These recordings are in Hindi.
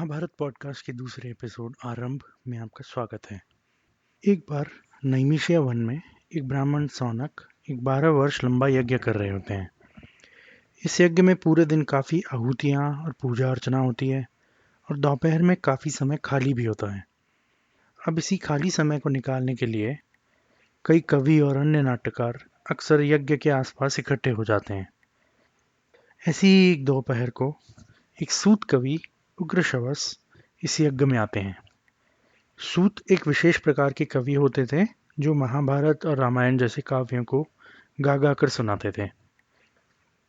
महाभारत पॉडकास्ट के दूसरे एपिसोड आरंभ में आपका स्वागत है। एक बार नैमिषिया वन में एक ब्राह्मण सौनक एक 12 वर्ष लंबा यज्ञ कर रहे होते हैं। इस यज्ञ में पूरे दिन काफ़ी आहुतियाँ और पूजा अर्चना होती है और दोपहर में काफ़ी समय खाली भी होता है। अब इसी खाली समय को निकालने के लिए कई कवि और अन्य नाट्यकार अक्सर यज्ञ के आसपास इकट्ठे हो जाते हैं। ऐसी ही एक दोपहर को एक सूत कवि उग्रश्रवस इस यज्ञ में आते हैं। सूत एक विशेष प्रकार के कवि होते थे जो महाभारत और रामायण जैसे काव्यों को गा गा कर सुनाते थे।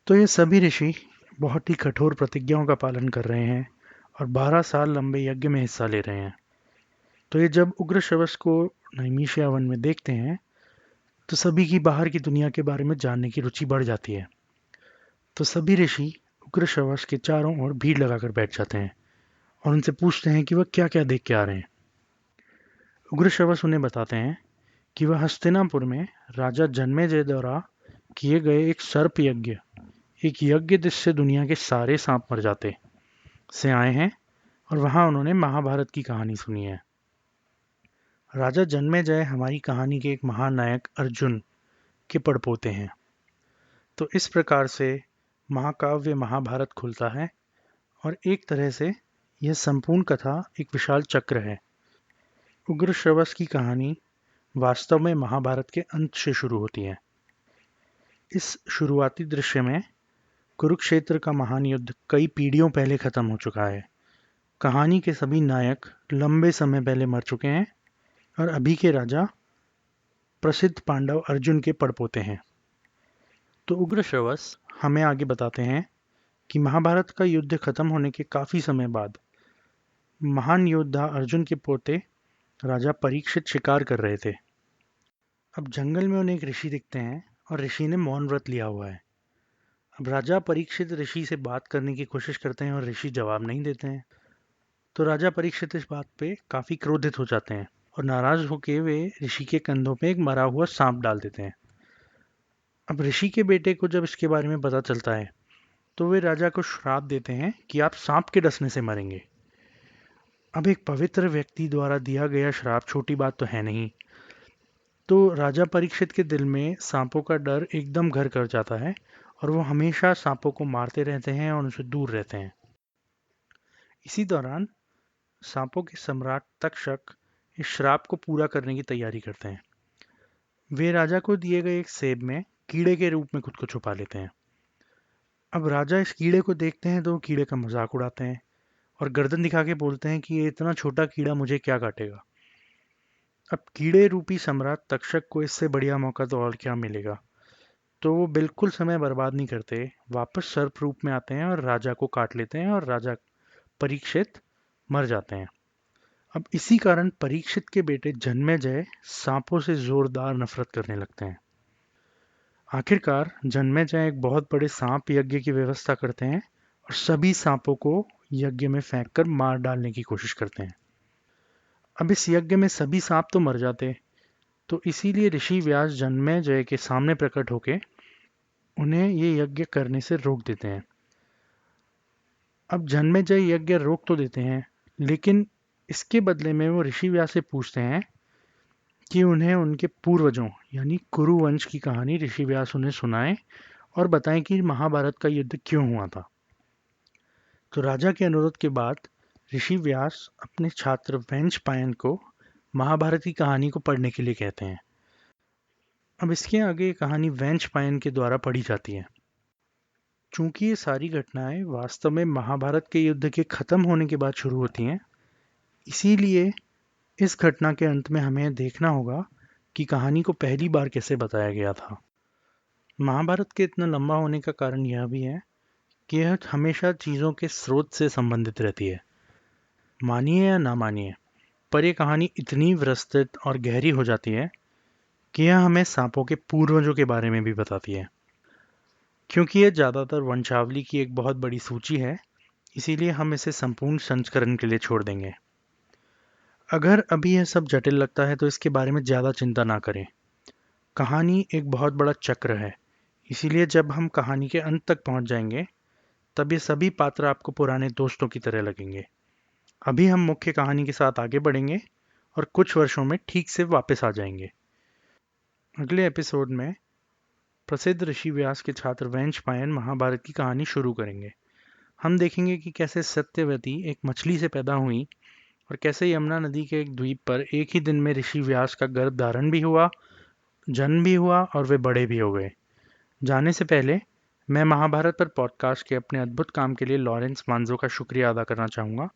तो ये सभी ऋषि बहुत ही कठोर प्रतिज्ञाओं का पालन कर रहे हैं और 12 साल लंबे यज्ञ में हिस्सा ले रहे हैं। तो ये जब उग्रश्रवस को नैमिषिया वन में देखते हैं तो सभी की बाहर की दुनिया के बारे में जानने की रुचि बढ़ जाती है। तो सभी ऋषि उग्रश्रवस के चारों ओर भीड़ लगाकर बैठ जाते हैं और उनसे पूछते हैं कि वह क्या क्या देख के आ रहे हैं। उग्रश्रवस उन्हें बताते हैं कि वह हस्तिनापुर में राजा जन्मेजय द्वारा किए गए एक सर्प यज्ञ, एक यज्ञ जिससे दुनिया के सारे सांप मर जाते, से आए हैं और वहां उन्होंने महाभारत की कहानी सुनी है। राजा जन्मेजय हमारी कहानी के एक महान नायक अर्जुन के पड़पोते हैं। तो इस प्रकार से महाकाव्य महाभारत खुलता है और एक तरह से यह संपूर्ण कथा एक विशाल चक्र है। उग्रश्रवस की कहानी वास्तव में महाभारत के अंत से शुरू होती है। इस शुरुआती दृश्य में कुरुक्षेत्र का महान युद्ध कई पीढ़ियों पहले खत्म हो चुका है। कहानी के सभी नायक लंबे समय पहले मर चुके हैं और अभी के राजा प्रसिद्ध पांडव अर्जुन के पड़पोते हैं। तो उग्रश्रवस हमें आगे बताते हैं कि महाभारत का युद्ध खत्म होने के काफी समय बाद महान योद्धा अर्जुन के पोते राजा परीक्षित शिकार कर रहे थे। अब जंगल में उन्हें एक ऋषि दिखते हैं और ऋषि ने मौन व्रत लिया हुआ है। अब राजा परीक्षित ऋषि से बात करने की कोशिश करते हैं और ऋषि जवाब नहीं देते हैं। तो राजा परीक्षित इस बात पे काफी क्रोधित हो जाते हैं और नाराज होकर वे ऋषि के कंधों पे एक मरा हुआ सांप डाल देते हैं। अब ऋषि के बेटे को जब इसके बारे में पता चलता है तो वे राजा को श्राप देते हैं कि आप सांप के डसने से मरेंगे। अब एक पवित्र व्यक्ति द्वारा दिया गया श्राप छोटी बात तो है नहीं। तो राजा परीक्षित के दिल में सांपों का डर एकदम घर कर जाता है और वो हमेशा सांपों को मारते रहते हैं और उनसे दूर रहते हैं। इसी दौरान सांपों के सम्राट तक्षक इस श्राप को पूरा करने की तैयारी करते हैं। वे राजा को दिए गए एक सेब में कीड़े के रूप में खुद को छुपा लेते हैं। अब राजा इस कीड़े को देखते हैं तो वो कीड़े का मजाक उड़ाते हैं और गर्दन दिखा के बोलते हैं कि ये इतना छोटा कीड़ा मुझे क्या काटेगा। अब कीड़े रूपी सम्राट तक्षक को इससे बढ़िया मौका तो और क्या मिलेगा। तो वो बिल्कुल समय बर्बाद नहीं करते, वापस सर्प रूप में आते हैं और राजा को काट लेते हैं और राजा परीक्षित मर जाते हैं। अब इसी कारण परीक्षित के बेटे जन्मेजय सांपों से जोरदार नफरत करने लगते हैं। आखिरकार जन्मेजय एक बहुत बड़े सांप यज्ञ की व्यवस्था करते हैं और सभी सांपों को यज्ञ में फेंककर मार डालने की कोशिश करते हैं। अब इस यज्ञ में सभी सांप तो मर जाते, तो इसीलिए ऋषि व्यास जन्मेजय के सामने प्रकट होके उन्हें ये यज्ञ करने से रोक देते हैं। अब जन्मेजय यज्ञ रोक तो देते हैं, लेकिन इसके बदले में वो ऋषि व्यास से पूछते हैं कि उन्हें उनके पूर्वजों यानी कुरु वंश की कहानी ऋषि व्यास उन्हें सुनाएं और बताएं कि महाभारत का युद्ध क्यों हुआ था। तो राजा के अनुरोध के बाद ऋषि व्यास अपने छात्र वैशंपायन को महाभारत की कहानी को पढ़ने के लिए कहते हैं। अब इसके आगे कहानी वैशंपायन के द्वारा पढ़ी जाती है। चूंकि ये सारी घटनाएं वास्तव में महाभारत के युद्ध के खत्म होने के बाद शुरू होती हैं, इसीलिए इस घटना के अंत में हमें देखना होगा कि कहानी को पहली बार कैसे बताया गया था। महाभारत के इतना लंबा होने का कारण यह भी है कि यह हमेशा चीज़ों के स्रोत से संबंधित रहती है। मानिए या ना मानिए, पर यह कहानी इतनी विस्तृत और गहरी हो जाती है कि यह हमें सांपों के पूर्वजों के बारे में भी बताती है। क्योंकि यह ज़्यादातर वंशावली की एक बहुत बड़ी सूची है, इसीलिए हम इसे संपूर्ण संस्करण के लिए छोड़ देंगे। अगर अभी यह सब जटिल लगता है तो इसके बारे में ज़्यादा चिंता ना करें। कहानी एक बहुत बड़ा चक्र है, इसीलिए जब हम कहानी के अंत तक पहुंच जाएंगे तब ये सभी पात्र आपको पुराने दोस्तों की तरह लगेंगे। अभी हम मुख्य कहानी के साथ आगे बढ़ेंगे और कुछ वर्षों में ठीक से वापस आ जाएंगे। अगले एपिसोड में प्रसिद्ध ऋषि व्यास के छात्र वैशंपायन महाभारत की कहानी शुरू करेंगे। हम देखेंगे कि कैसे सत्यवती एक मछली से पैदा हुई और कैसे यमुना नदी के एक द्वीप पर एक ही दिन में ऋषि व्यास का गर्भ धारण भी हुआ, जन्म भी हुआ और वे बड़े भी हो गए। जाने से पहले मैं महाभारत पर पॉडकास्ट के अपने अद्भुत काम के लिए लॉरेंस मांजो का शुक्रिया अदा करना चाहूँगा।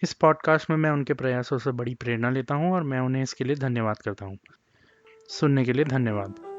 इस पॉडकास्ट में मैं उनके प्रयासों से बड़ी प्रेरणा लेता हूँ और मैं उन्हें इसके लिए धन्यवाद करता हूँ। सुनने के लिए धन्यवाद।